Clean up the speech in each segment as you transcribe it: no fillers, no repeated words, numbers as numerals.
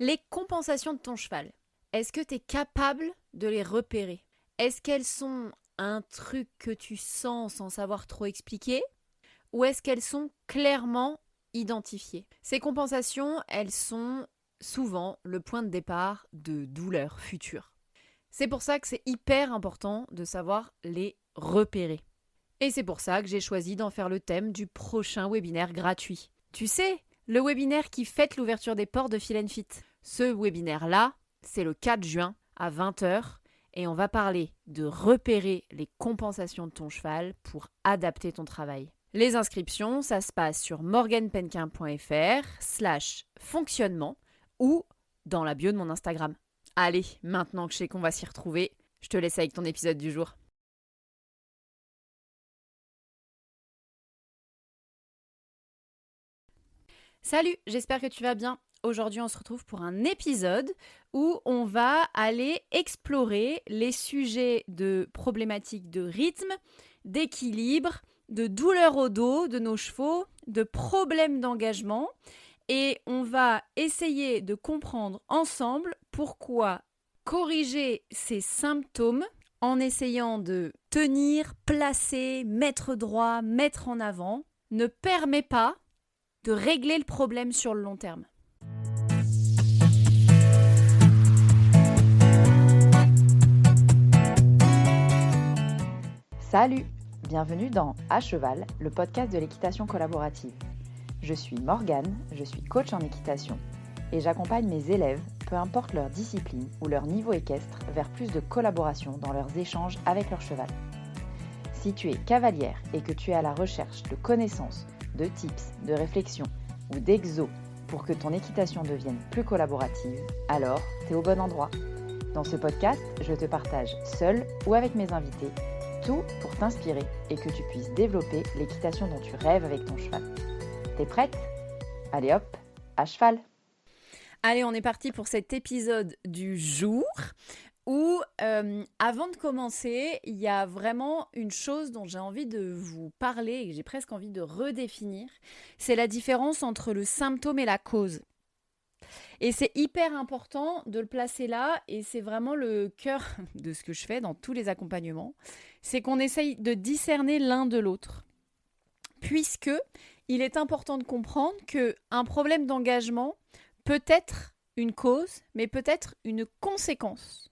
Les compensations de ton cheval, est-ce que tu es capable de les repérer? Est-ce qu'elles sont un truc que tu sens sans savoir trop expliquer? Ou est-ce qu'elles sont clairement identifiées? Ces compensations, elles sont souvent le point de départ de douleurs futures. C'est pour ça que c'est hyper important de savoir les repérer. Et c'est pour ça que j'ai choisi d'en faire le thème du prochain webinaire gratuit. Tu sais, le webinaire qui fête l'ouverture des portes de Feel & Fit. Ce webinaire-là, c'est le 4 juin à 20h et on va parler de repérer les compensations de ton cheval pour adapter ton travail. Les inscriptions, ça se passe sur morganpenquin.fr/fonctionnement ou dans la bio de mon Instagram. Allez, maintenant que je sais qu'on va s'y retrouver, je te laisse avec ton épisode du jour. Salut, j'espère que tu vas bien. Aujourd'hui, on se retrouve pour un épisode où on va aller explorer les sujets de problématiques de rythme, d'équilibre, de douleur au dos de nos chevaux, de problèmes d'engagement. Et on va essayer de comprendre ensemble pourquoi corriger ces symptômes en essayant de tenir, placer, mettre droit, mettre en avant, ne permet pas de régler le problème sur le long terme. Salut, bienvenue dans À Cheval, le podcast de l'équitation collaborative. Je suis Morgane, je suis coach en équitation et j'accompagne mes élèves, peu importe leur discipline ou leur niveau équestre, vers plus de collaboration dans leurs échanges avec leur cheval. Si tu es cavalière et que tu es à la recherche de connaissances, de tips, de réflexions ou d'exos pour que ton équitation devienne plus collaborative, alors tu es au bon endroit. Dans ce podcast, je te partage seule ou avec mes invités tout pour t'inspirer et que tu puisses développer l'équitation dont tu rêves avec ton cheval. T'es prête? Allez hop, à cheval! Allez, on est parti pour cet épisode du jour où, avant de commencer, il y a vraiment une chose dont j'ai envie de vous parler et que j'ai presque envie de redéfinir. C'est la différence entre le symptôme et la cause. Et c'est hyper important de le placer là et c'est vraiment le cœur de ce que je fais dans tous les accompagnements. C'est qu'on essaye de discerner l'un de l'autre. Puisque il est important de comprendre qu'un problème d'engagement peut être une cause, mais peut être une conséquence.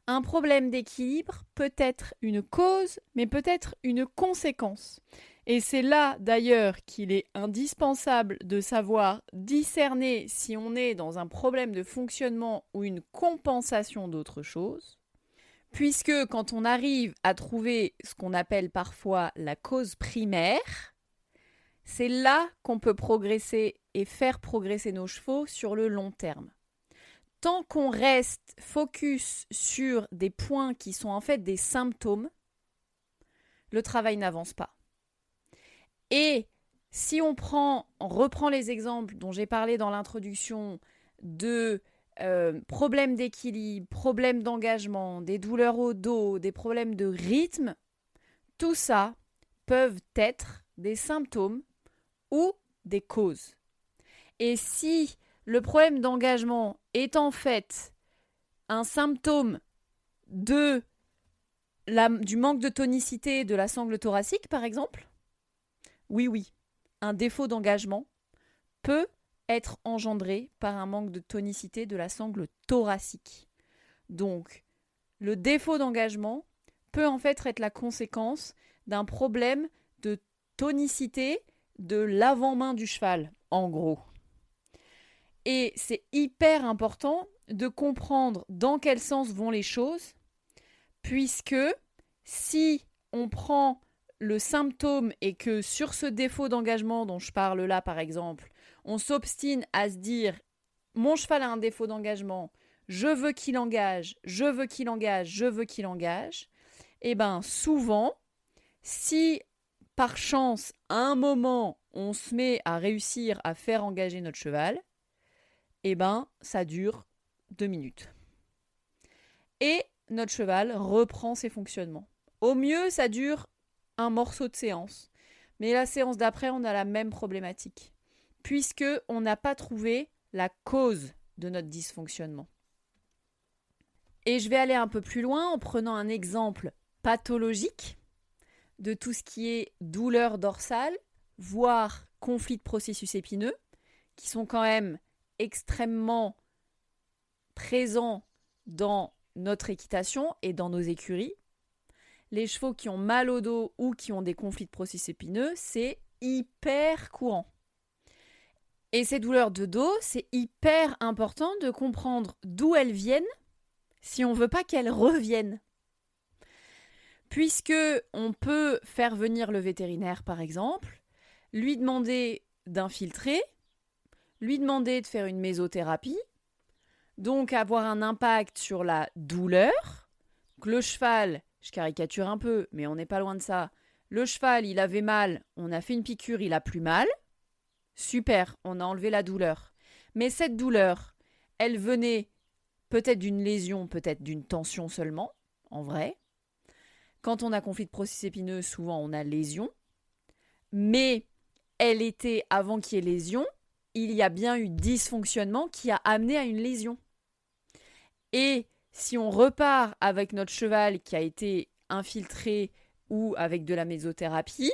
Un problème d'équilibre peut être une cause, mais peut être une conséquence. Et c'est là d'ailleurs qu'il est indispensable de savoir discerner si on est dans un problème de fonctionnement ou une compensation d'autre chose. Puisque quand on arrive à trouver ce qu'on appelle parfois la cause primaire, c'est là qu'on peut progresser et faire progresser nos chevaux sur le long terme. Tant qu'on reste focus sur des points qui sont en fait des symptômes, le travail n'avance pas. Et si on reprend les exemples dont j'ai parlé dans l'introduction de problèmes d'équilibre, problèmes d'engagement, des douleurs au dos, des problèmes de rythme, tout ça peuvent être des symptômes ou des causes. Et si le problème d'engagement est en fait un symptôme du manque de tonicité de la sangle thoracique, par exemple, oui, un défaut d'engagement peut être engendré par un manque de tonicité de la sangle thoracique. Donc, le défaut d'engagement peut en fait être la conséquence d'un problème de tonicité de l'avant-main du cheval, en gros. Et c'est hyper important de comprendre dans quel sens vont les choses, puisque si on prend le symptôme et que sur ce défaut d'engagement dont je parle là, par exemple, on s'obstine à se dire « mon cheval a un défaut d'engagement, je veux qu'il engage, je veux qu'il engage, je veux qu'il engage », et bien souvent, si par chance, à un moment, on se met à réussir à faire engager notre cheval, et ben ça dure 2 minutes. Et notre cheval reprend ses fonctionnements. Au mieux, ça dure un morceau de séance. Mais la séance d'après, on a la même problématique. Puisqu'on n'a pas trouvé la cause de notre dysfonctionnement. Et je vais aller un peu plus loin en prenant un exemple pathologique de tout ce qui est douleur dorsale, voire conflit de processus épineux, qui sont quand même extrêmement présents dans notre équitation et dans nos écuries. Les chevaux qui ont mal au dos ou qui ont des conflits de processus épineux, c'est hyper courant. Et ces douleurs de dos, c'est hyper important de comprendre d'où elles viennent si on ne veut pas qu'elles reviennent. Puisque on peut faire venir le vétérinaire, par exemple, lui demander d'infiltrer, lui demander de faire une mésothérapie, donc avoir un impact sur la douleur. Donc le cheval, je caricature un peu, mais on n'est pas loin de ça. Le cheval, il avait mal, on a fait une piqûre, il a plus mal. Super, on a enlevé la douleur. Mais cette douleur, elle venait peut-être d'une lésion, peut-être d'une tension seulement, en vrai. Quand on a conflit de processus épineux, souvent on a lésion. Mais elle était, avant qu'il y ait lésion, il y a bien eu dysfonctionnement qui a amené à une lésion. Et si on repart avec notre cheval qui a été infiltré ou avec de la mésothérapie,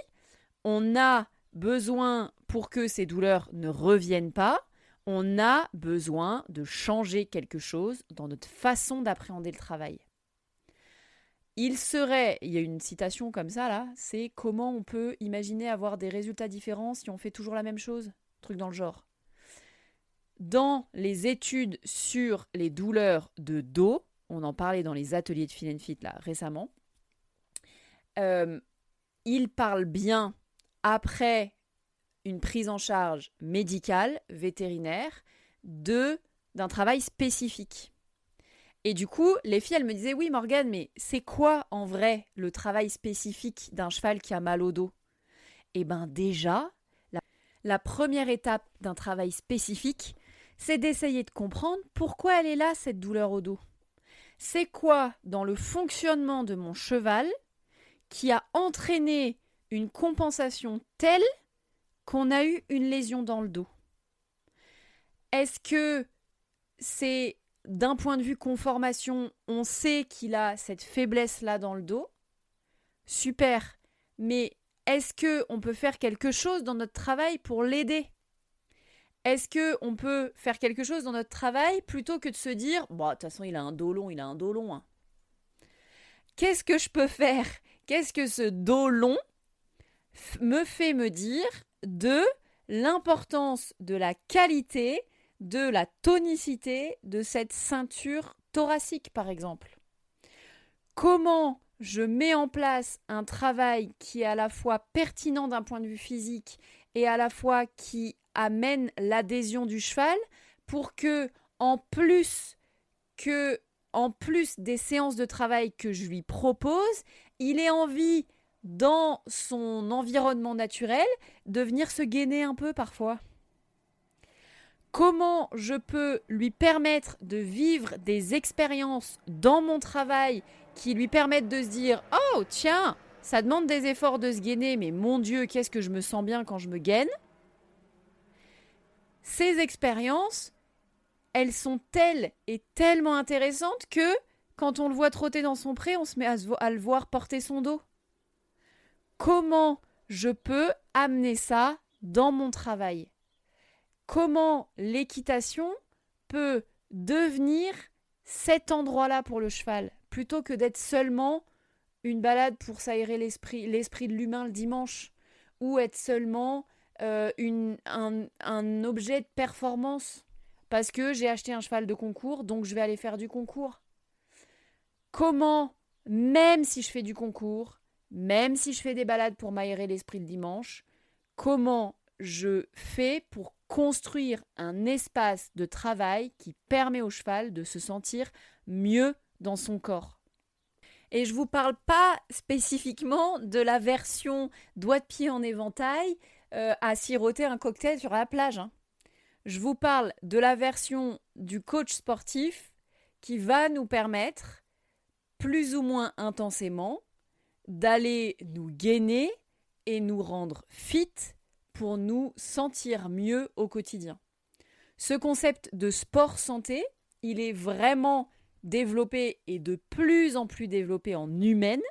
on a besoin, pour que ces douleurs ne reviennent pas, on a besoin de changer quelque chose dans notre façon d'appréhender le travail. Il y a une citation comme ça là, c'est comment on peut imaginer avoir des résultats différents si on fait toujours la même chose, truc dans le genre. Dans les études sur les douleurs de dos, on en parlait dans les ateliers de Feel and Fit là récemment, ils parlent bien après une prise en charge médicale, vétérinaire, d'un travail spécifique. Et du coup, les filles, elles me disaient « Oui, Morgane, mais c'est quoi en vrai le travail spécifique d'un cheval qui a mal au dos ?» Eh bien déjà, la première étape d'un travail spécifique, c'est d'essayer de comprendre pourquoi elle est là, cette douleur au dos. C'est quoi dans le fonctionnement de mon cheval qui a entraîné une compensation telle qu'on a eu une lésion dans le dos? Est-ce que c'est d'un point de vue conformation, on sait qu'il a cette faiblesse-là dans le dos? Super. Mais est-ce qu'on peut faire quelque chose dans notre travail pour l'aider? Est-ce qu'on peut faire quelque chose dans notre travail plutôt que de se dire « Bon, de toute façon, il a un dos long, hein. » Qu'est-ce que je peux faire? Qu'est-ce que ce dos long me fait me dire de l'importance de la qualité, de la tonicité de cette ceinture thoracique, par exemple? Comment je mets en place un travail qui est à la fois pertinent d'un point de vue physique et à la fois qui amène l'adhésion du cheval pour que, en plus des séances de travail que je lui propose, il ait envie, dans son environnement naturel, de venir se gainer un peu parfois? Comment je peux lui permettre de vivre des expériences dans mon travail qui lui permettent de se dire « Oh, tiens, ça demande des efforts de se gainer, mais mon Dieu, qu'est-ce que je me sens bien quand je me gaine ?» Ces expériences, elles sont telles et tellement intéressantes que quand on le voit trotter dans son pré, on se met à le voir porter son dos. Comment je peux amener ça dans mon travail? Comment l'équitation peut devenir cet endroit-là pour le cheval, plutôt que d'être seulement une balade pour s'aérer l'esprit de l'humain le dimanche, ou être seulement un objet de performance, parce que j'ai acheté un cheval de concours, donc je vais aller faire du concours. Comment, même si je fais du concours, même si je fais des balades pour m'aérer l'esprit le dimanche, comment je fais pour construire un espace de travail qui permet au cheval de se sentir mieux dans son corps? Et je ne vous parle pas spécifiquement de la version doigt de pied en éventail à siroter un cocktail sur la plage, hein. Je vous parle de la version du coach sportif qui va nous permettre, plus ou moins intensément, d'aller nous gainer et nous rendre fit pour nous sentir mieux au quotidien. Ce concept de sport santé, il est vraiment développé et de plus en plus développé en humaine.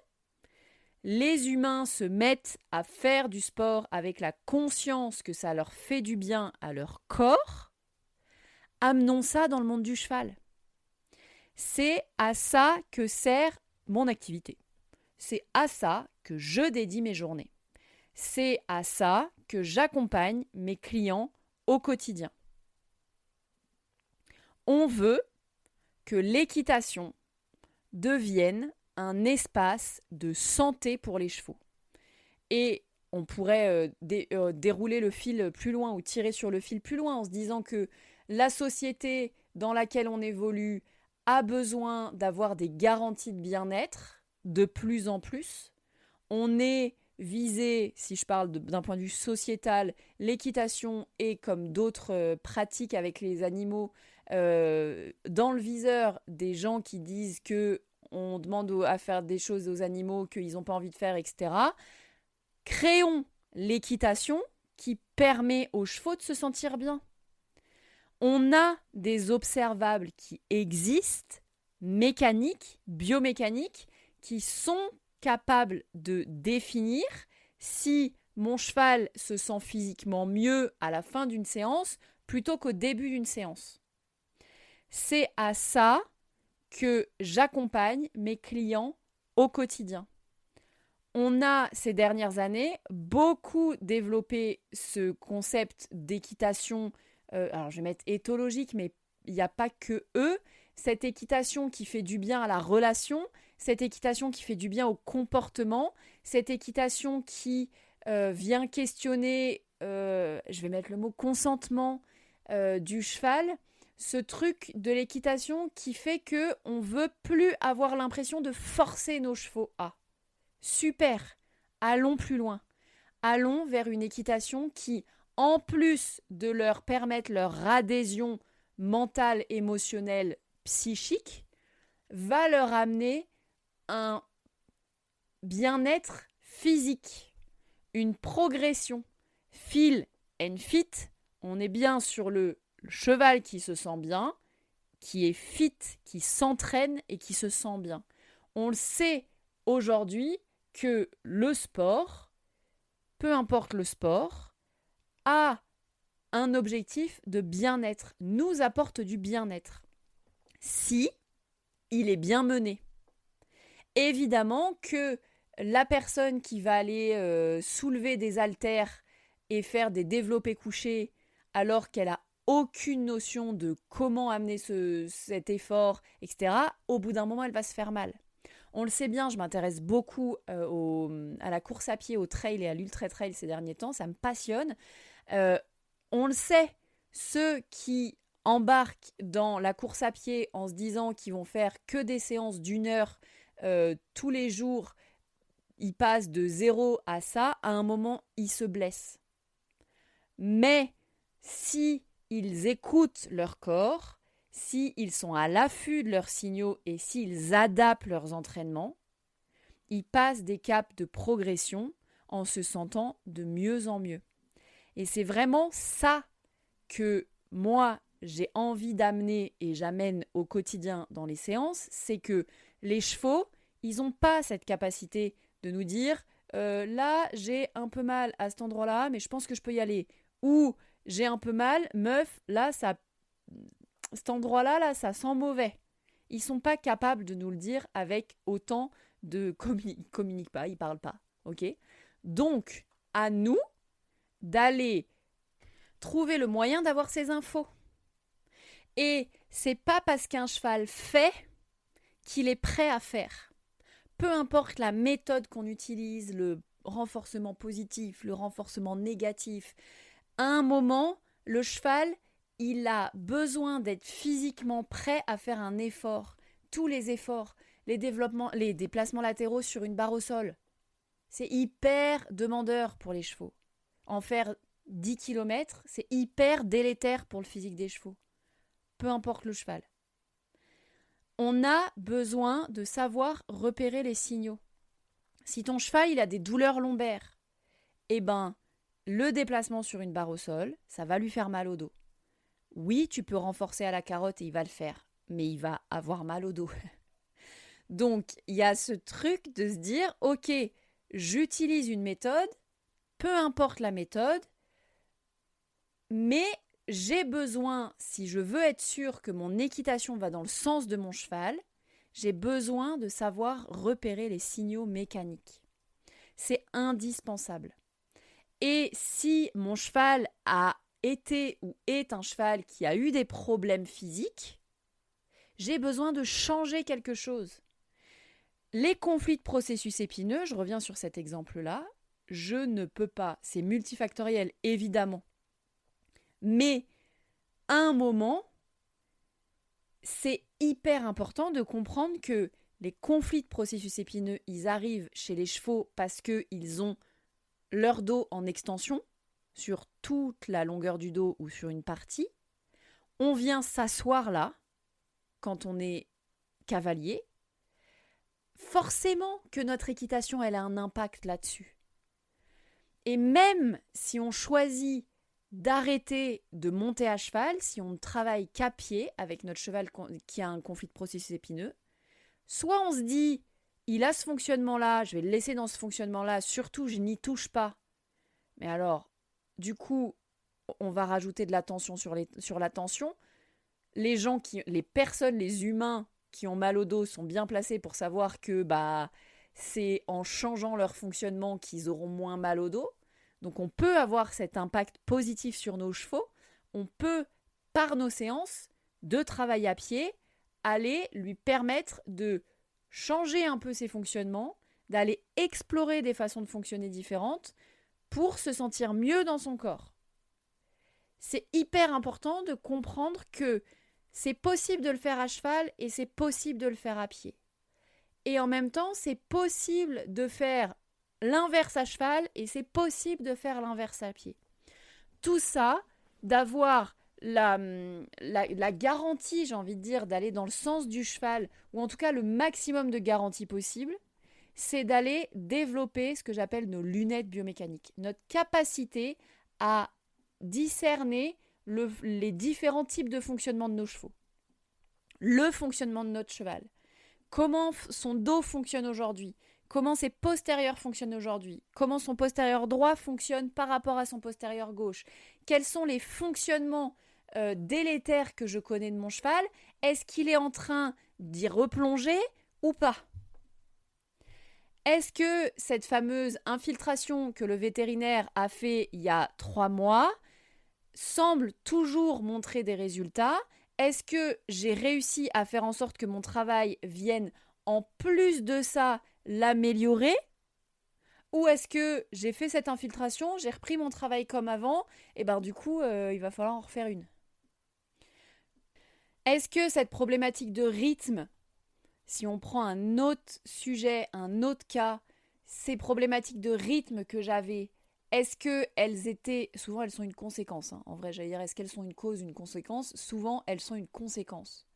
Les humains se mettent à faire du sport avec la conscience que ça leur fait du bien à leur corps. Amenons ça dans le monde du cheval. C'est à ça que sert mon activité. C'est à ça que je dédie mes journées. C'est à ça que j'accompagne mes clients au quotidien. On veut que l'équitation devienne un espace de santé pour les chevaux. Et on pourrait dérouler le fil plus loin ou tirer sur le fil plus loin en se disant que la société dans laquelle on évolue a besoin d'avoir des garanties de bien-être de plus en plus. On est visé, si je parle d'un point de vue sociétal, l'équitation est comme d'autres pratiques avec les animaux dans le viseur des gens qui disent que on demande à faire des choses aux animaux qu'ils n'ont pas envie de faire, etc. Créons l'équitation qui permet aux chevaux de se sentir bien. On a des observables qui existent, mécaniques, biomécaniques, qui sont capables de définir si mon cheval se sent physiquement mieux à la fin d'une séance plutôt qu'au début d'une séance. C'est à ça que j'accompagne mes clients au quotidien. On a, ces dernières années, beaucoup développé ce concept d'équitation, alors je vais mettre éthologique, mais il n'y a pas que eux, cette équitation qui fait du bien à la relation, cette équitation qui fait du bien au comportement, cette équitation qui vient questionner, je vais mettre le mot consentement du cheval, ce truc de l'équitation qui fait qu'on ne veut plus avoir l'impression de forcer nos chevaux à. Super, allons plus loin. Allons vers une équitation qui, en plus de leur permettre leur adhésion mentale, émotionnelle, psychique, va leur amener un bien-être physique, une progression. Feel and fit, on est bien sur le cheval qui se sent bien, qui est fit, qui s'entraîne et qui se sent bien. On le sait aujourd'hui que le sport, peu importe le sport, a un objectif de bien-être, nous apporte du bien-être. Si il est bien mené. Évidemment que la personne qui va aller soulever des haltères et faire des développés couchés alors qu'elle a aucune notion de comment amener cet effort, etc., au bout d'un moment, elle va se faire mal. On le sait bien, je m'intéresse beaucoup à la course à pied, au trail et à l'ultra-trail ces derniers temps, ça me passionne. On le sait, ceux qui embarquent dans la course à pied en se disant qu'ils vont faire que des séances d'une heure tous les jours, ils passent de 0 à ça, à un moment, ils se blessent. Mais si ils écoutent leur corps, s'ils sont à l'affût de leurs signaux et s'ils adaptent leurs entraînements, ils passent des caps de progression en se sentant de mieux en mieux. Et c'est vraiment ça que moi, j'ai envie d'amener et j'amène au quotidien dans les séances, c'est que les chevaux, ils n'ont pas cette capacité de nous dire là, j'ai un peu mal à cet endroit-là, mais je pense que je peux y aller. Ou j'ai un peu mal, meuf, là, cet endroit-là, là, ça sent mauvais. Ils ne sont pas capables de nous le dire avec autant de... Ils ne communiquent pas, ils ne parlent pas. Ok ? Donc, à nous d'aller trouver le moyen d'avoir ces infos. Et c'est pas parce qu'un cheval fait qu'il est prêt à faire. Peu importe la méthode qu'on utilise, le renforcement positif, le renforcement négatif, à un moment, le cheval, il a besoin d'être physiquement prêt à faire un effort. Tous les efforts, les déplacements latéraux sur une barre au sol, c'est hyper demandeur pour les chevaux. En faire 10 km, c'est hyper délétère pour le physique des chevaux. Peu importe le cheval. On a besoin de savoir repérer les signaux. Si ton cheval il a des douleurs lombaires, eh ben, le déplacement sur une barre au sol, ça va lui faire mal au dos. Oui, tu peux renforcer à la carotte et il va le faire, mais il va avoir mal au dos. Donc, il y a ce truc de se dire, ok, j'utilise une méthode, peu importe la méthode, mais j'ai besoin, si je veux être sûr que mon équitation va dans le sens de mon cheval, j'ai besoin de savoir repérer les signaux mécaniques. C'est indispensable. Et si mon cheval a été ou est un cheval qui a eu des problèmes physiques, j'ai besoin de changer quelque chose. Les conflits de processus épineux, je reviens sur cet exemple-là, je ne peux pas, c'est multifactoriel évidemment, mais à un moment, c'est hyper important de comprendre que les conflits de processus épineux, ils arrivent chez les chevaux parce qu'ils ont leur dos en extension sur toute la longueur du dos ou sur une partie. On vient s'asseoir là quand on est cavalier. Forcément que notre équitation, elle a un impact là-dessus. Et même si on choisit d'arrêter de monter à cheval, si on ne travaille qu'à pied avec notre cheval qui a un conflit de processus épineux, soit on se dit, il a ce fonctionnement-là, je vais le laisser dans ce fonctionnement-là, surtout je n'y touche pas. Mais alors, du coup, on va rajouter de la tension sur la tension. Les personnes, les humains qui ont mal au dos sont bien placés pour savoir que c'est en changeant leur fonctionnement qu'ils auront moins mal au dos. Donc on peut avoir cet impact positif sur nos chevaux. On peut, par nos séances de travail à pied, aller lui permettre de changer un peu ses fonctionnements, d'aller explorer des façons de fonctionner différentes pour se sentir mieux dans son corps. C'est hyper important de comprendre que c'est possible de le faire à cheval et c'est possible de le faire à pied. Et en même temps, c'est possible de faire l'inverse à cheval et c'est possible de faire l'inverse à pied. Tout ça, d'avoir la garantie, j'ai envie de dire, d'aller dans le sens du cheval, ou en tout cas le maximum de garantie possible, c'est d'aller développer ce que j'appelle nos lunettes biomécaniques, notre capacité à discerner les différents types de fonctionnement de nos chevaux, le fonctionnement de notre cheval, comment son dos fonctionne aujourd'hui, comment ses postérieurs fonctionnent aujourd'hui, comment son postérieur droit fonctionne par rapport à son postérieur gauche, quels sont les fonctionnements délétères que je connais de mon cheval, est-ce qu'il est en train d'y replonger ou pas ? Est-ce que cette fameuse infiltration que le vétérinaire a fait il y a 3 mois semble toujours montrer des résultats ? Est-ce que j'ai réussi à faire en sorte que mon travail vienne en plus de ça l'améliorer ? Ou est-ce que j'ai fait cette infiltration, j'ai repris mon travail comme avant, et du coup, il va falloir en refaire une. Est-ce que cette problématique de rythme, si on prend un autre sujet, un autre cas, ces problématiques de rythme que j'avais, est-ce qu'elles étaient... Souvent, elles sont une conséquence. En vrai, j'allais dire, est-ce qu'elles sont une cause, une conséquence ? Souvent, elles sont une conséquence.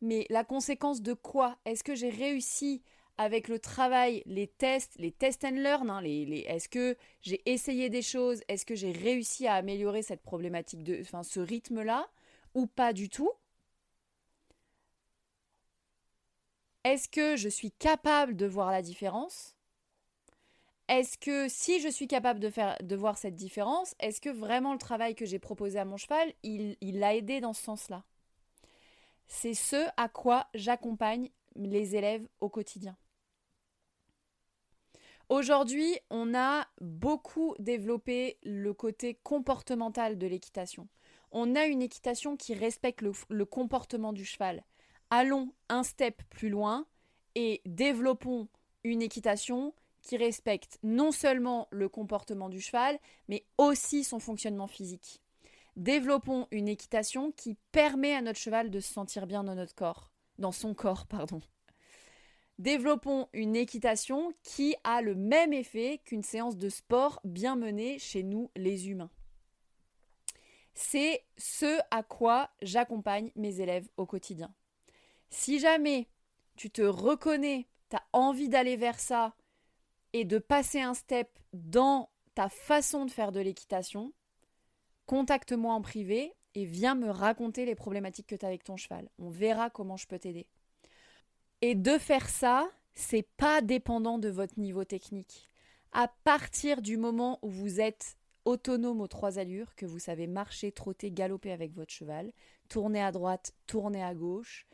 Mais la conséquence de quoi ? Est-ce que j'ai réussi avec le travail, les test and learn, est-ce que j'ai essayé des choses ? Est-ce que j'ai réussi à améliorer cette problématique ce rythme-là ? Ou pas du tout ? Est-ce que je suis capable de voir la différence ? Est-ce que si je suis capable de voir cette différence, est-ce que vraiment le travail que j'ai proposé à mon cheval, il l'a aidé dans ce sens-là ? C'est ce à quoi j'accompagne les élèves au quotidien. Aujourd'hui, on a beaucoup développé le côté comportemental de l'équitation. On a une équitation qui respecte le comportement du cheval. Allons un step plus loin et développons une équitation qui respecte non seulement le comportement du cheval, mais aussi son fonctionnement physique. Développons une équitation qui permet à notre cheval de se sentir bien dans son corps. Développons une équitation qui a le même effet qu'une séance de sport bien menée chez nous les humains. C'est ce à quoi j'accompagne mes élèves au quotidien. Si jamais tu te reconnais, tu as envie d'aller vers ça et de passer un step dans ta façon de faire de l'équitation, contacte-moi en privé et viens me raconter les problématiques que tu as avec ton cheval. On verra comment je peux t'aider. Et de faire ça, c'est pas dépendant de votre niveau technique. À partir du moment où vous êtes autonome aux 3 allures, que vous savez marcher, trotter, galoper avec votre cheval, tourner à droite, tourner à gauche,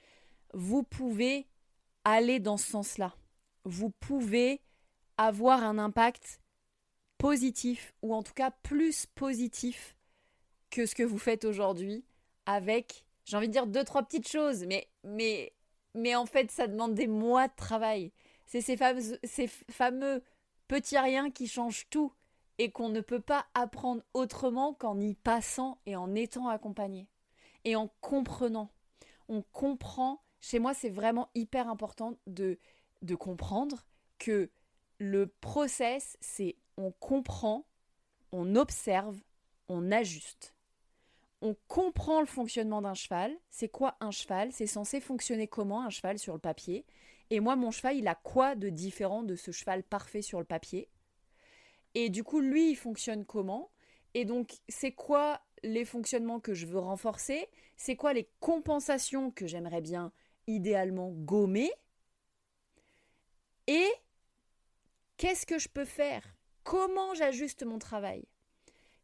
vous pouvez aller dans ce sens-là. Vous pouvez avoir un impact positif, ou en tout cas plus positif que ce que vous faites aujourd'hui avec, j'ai envie de dire 2-3 petites choses, mais en fait, ça demande des mois de travail. C'est ces fameux petits riens qui changent tout et qu'on ne peut pas apprendre autrement qu'en y passant et en étant accompagné et en comprenant. On comprend, chez moi, c'est vraiment hyper important de comprendre que le process, c'est on comprend, on observe, on ajuste. On comprend le fonctionnement d'un cheval. C'est quoi un cheval? C'est censé fonctionner comment un cheval sur le papier? Et moi, mon cheval, il a quoi de différent de ce cheval parfait sur le papier? Et du coup, lui, il fonctionne comment? Et donc, c'est quoi les fonctionnements que je veux renforcer? C'est quoi les compensations que j'aimerais bien idéalement gommer? Et qu'est-ce que je peux faire? Comment j'ajuste mon travail?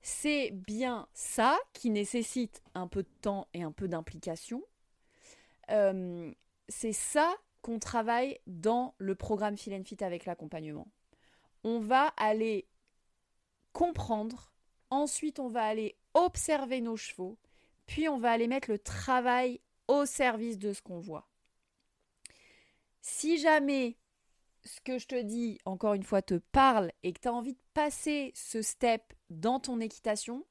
C'est bien ça qui nécessite un peu de temps et un peu d'implication. C'est ça qu'on travaille dans le programme Feel and Fit avec l'accompagnement. On va aller comprendre, ensuite on va aller observer nos chevaux, puis on va aller mettre le travail au service de ce qu'on voit. Si jamais ce que je te dis, encore une fois, te parle et que tu as envie de passer ce step dans ton équitation,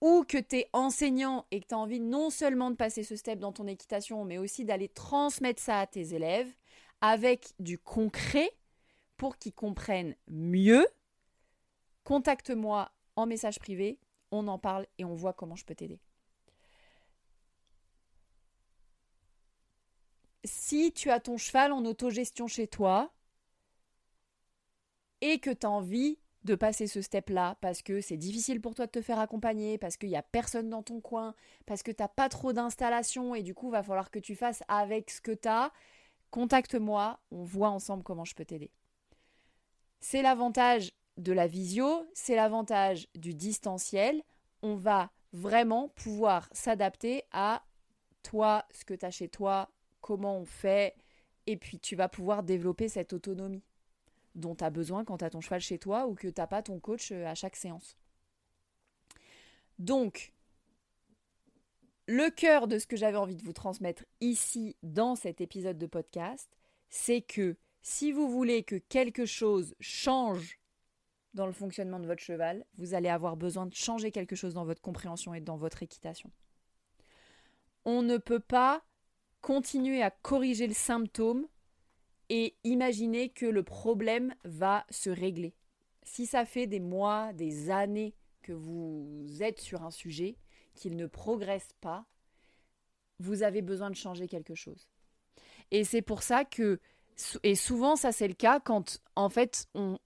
ou que tu es enseignant et que tu as envie non seulement de passer ce step dans ton équitation, mais aussi d'aller transmettre ça à tes élèves avec du concret pour qu'ils comprennent mieux, contacte-moi en message privé, on en parle et on voit comment je peux t'aider. Si tu as ton cheval en autogestion chez toi et que tu as envie de passer ce step-là parce que c'est difficile pour toi de te faire accompagner, parce qu'il n'y a personne dans ton coin, parce que tu n'as pas trop d'installation et du coup, il va falloir que tu fasses avec ce que tu as, contacte-moi, on voit ensemble comment je peux t'aider. C'est l'avantage de la visio, c'est l'avantage du distanciel. On va vraiment pouvoir s'adapter à toi, ce que tu as chez toi, comment on fait, et puis tu vas pouvoir développer cette autonomie dont tu as besoin quand tu as ton cheval chez toi ou que tu n'as pas ton coach à chaque séance. Donc, le cœur de ce que j'avais envie de vous transmettre ici dans cet épisode de podcast, c'est que si vous voulez que quelque chose change dans le fonctionnement de votre cheval, vous allez avoir besoin de changer quelque chose dans votre compréhension et dans votre équitation. On ne peut pas continuer à corriger le symptôme et imaginer que le problème va se régler. Si ça fait des mois, des années que vous êtes sur un sujet, qu'il ne progresse pas, vous avez besoin de changer quelque chose. Et c'est pour ça que, et souvent ça c'est le cas quand en fait on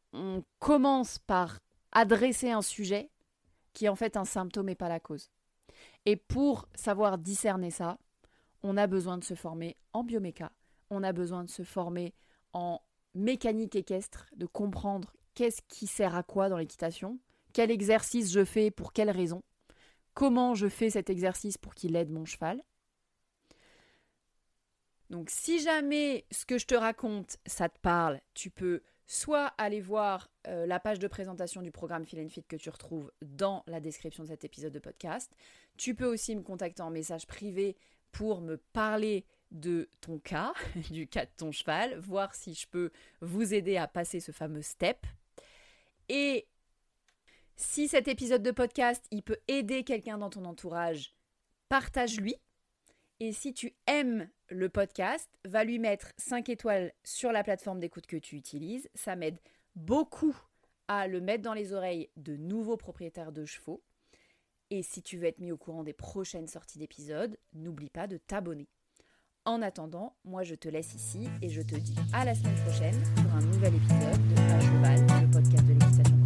commence par adresser un sujet qui est en fait un symptôme et pas la cause. Et pour savoir discerner ça, on a besoin de se former en bioméca, on a besoin de se former en mécanique équestre, de comprendre qu'est-ce qui sert à quoi dans l'équitation, quel exercice je fais pour quelle raison, comment je fais cet exercice pour qu'il aide mon cheval. Donc si jamais ce que je te raconte, ça te parle, tu peux soit aller voir la page de présentation du programme Feel and Fit que tu retrouves dans la description de cet épisode de podcast. Tu peux aussi me contacter en message privé pour me parler de ton cas, du cas de ton cheval, voir si je peux vous aider à passer ce fameux step. Et si cet épisode de podcast, il peut aider quelqu'un dans ton entourage, partage-lui. Et si tu aimes le podcast, va lui mettre 5 étoiles sur la plateforme d'écoute que tu utilises. Ça m'aide beaucoup à le mettre dans les oreilles de nouveaux propriétaires de chevaux. Et si tu veux être mis au courant des prochaines sorties d'épisodes, n'oublie pas de t'abonner. En attendant, moi je te laisse ici et je te dis à la semaine prochaine pour un nouvel épisode de À Cheval, le podcast de l'équitation.